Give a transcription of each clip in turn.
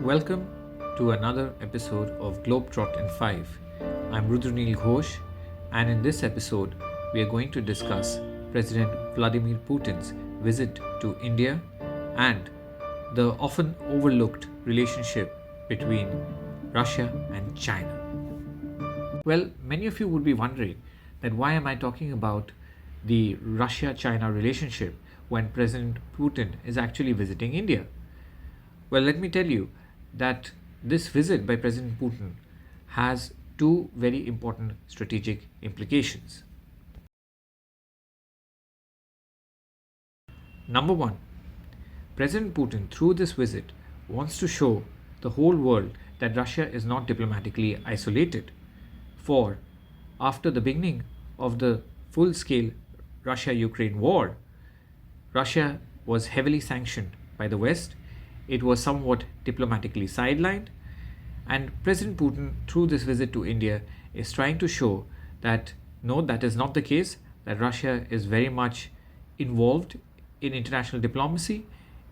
Welcome to another episode of Globetrot in 5. I'm Rudranil Ghosh, and in this episode, we are going to discuss President Vladimir Putin's visit to India and the often overlooked relationship between Russia and China. Well, many of you would be wondering that why am I talking about the Russia-China relationship when President Putin is actually visiting India? Well, let me tell you that this visit by President Putin has two very important strategic implications. Number one, President Putin, through this visit, wants to show the whole world that Russia is not diplomatically isolated. For after the beginning of the full-scale Russia-Ukraine war, Russia was heavily sanctioned by the West. It was somewhat diplomatically sidelined, and President Putin, through this visit to India, is trying to show that no, that is not the case, that Russia is very much involved in international diplomacy.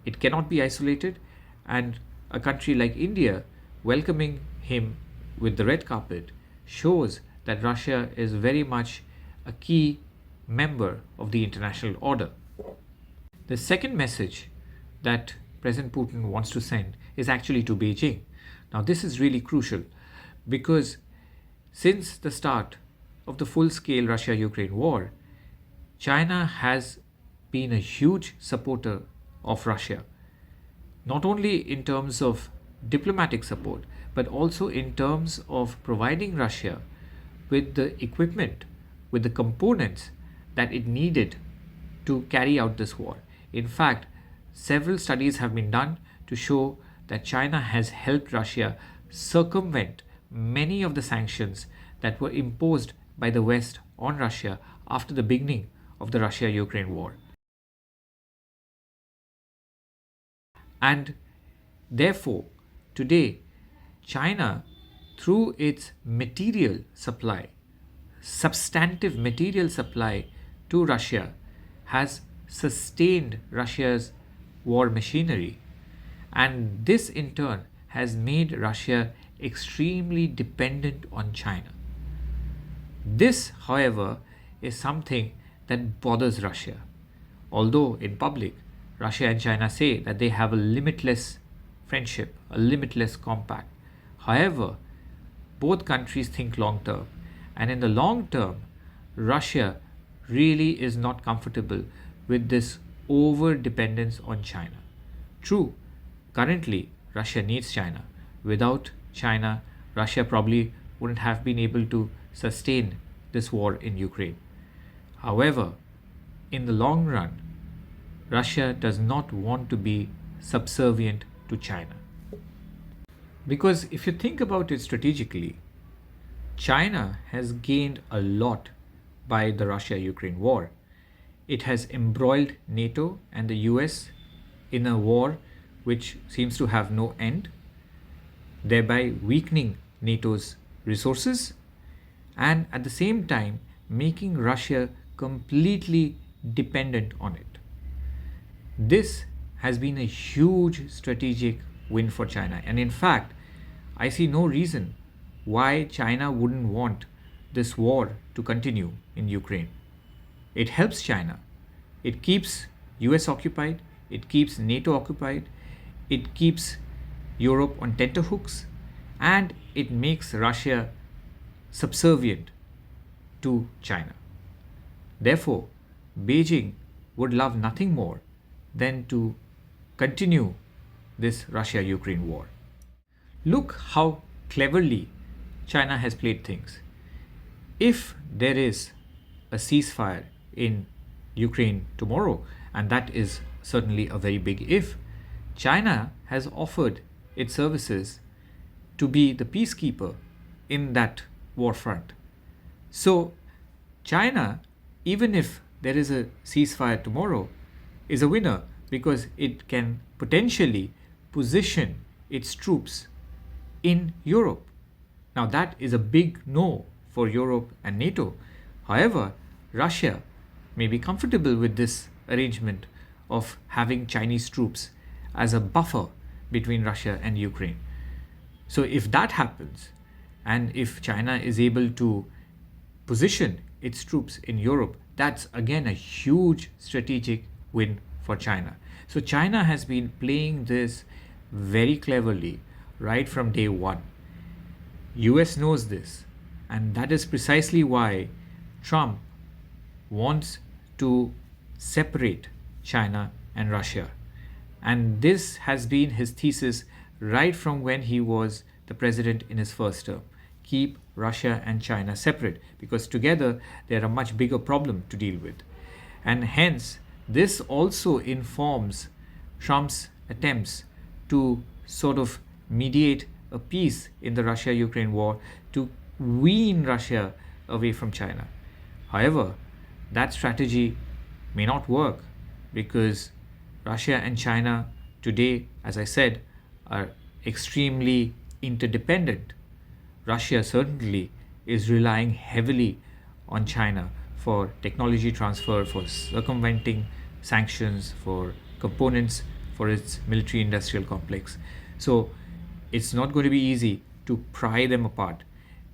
It cannot be isolated, and a country like India welcoming him with the red carpet shows that Russia is very much a key member of the international order. The second message that President Putin wants to send is actually to Beijing. Now, this is really crucial because since the start of the full-scale Russia-Ukraine war, China has been a huge supporter of Russia, not only in terms of diplomatic support, but also in terms of providing Russia with the equipment, with the components that it needed to carry out this war. In fact, several studies have been done to show that China has helped Russia circumvent many of the sanctions that were imposed by the West on Russia after the beginning of the Russia-Ukraine war. And therefore, today, China, through its material supply, substantive material supply to Russia, has sustained Russia's war machinery, and this in turn has made Russia extremely dependent on China. This, however, is something that bothers Russia. Although in public, Russia and China say that they have a limitless friendship, a limitless compact. However, both countries think long term, and in the long term, Russia really is not comfortable with this over dependence on China. True, currently Russia needs China. Without China, Russia probably wouldn't have been able to sustain this war in Ukraine. However, in the long run, Russia does not want to be subservient to China. Because if you think about it strategically, China has gained a lot by the Russia-Ukraine war. It has embroiled NATO and the US in a war which seems to have no end, thereby weakening NATO's resources and at the same time making Russia completely dependent on it. This has been a huge strategic win for China, and in fact, I see no reason why China wouldn't want this war to continue in Ukraine. It helps China. It keeps US occupied, it keeps NATO occupied, it keeps Europe on tenterhooks, and it makes Russia subservient to China. Therefore, Beijing would love nothing more than to continue this Russia-Ukraine war. Look how cleverly China has played things. If there is a ceasefire in Ukraine tomorrow, and that is certainly a very big if, China has offered its services to be the peacekeeper in that war front. So China, even if there is a ceasefire tomorrow, is a winner because it can potentially position its troops in Europe. Now that is a big no for Europe and NATO. However, Russia may be comfortable with this arrangement of having Chinese troops as a buffer between Russia and Ukraine. So if that happens, and if China is able to position its troops in Europe, that's again a huge strategic win for China. So China has been playing this very cleverly right from day one. US knows this, and that is precisely why Trump wants to separate China and Russia. And this has been his thesis right from when he was the president in his first term. Keep Russia and China separate, because together they're a much bigger problem to deal with. And hence, this also informs Trump's attempts to sort of mediate a peace in the Russia Ukraine war to wean Russia away from China. However, that strategy may not work, because Russia and China today, as I said, are extremely interdependent. Russia certainly is relying heavily on China for technology transfer, for circumventing sanctions, for components for its military industrial complex. So it's not going to be easy to pry them apart,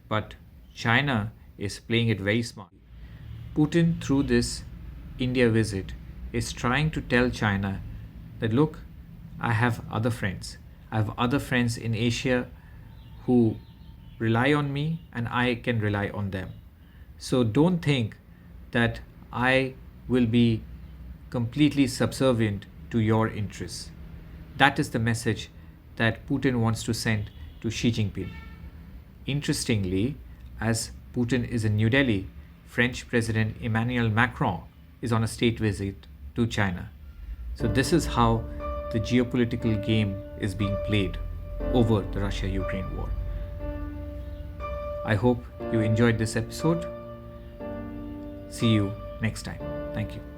but China is playing it very smartly. Putin, through this India visit, is trying to tell China that, look, I have other friends. I have other friends in Asia who rely on me, and I can rely on them. So don't think that I will be completely subservient to your interests. That is the message that Putin wants to send to Xi Jinping. Interestingly, as Putin is in New Delhi, French President Emmanuel Macron is on a state visit to China. So this is how the geopolitical game is being played over the Russia-Ukraine war. I hope you enjoyed this episode. See you next time. Thank you.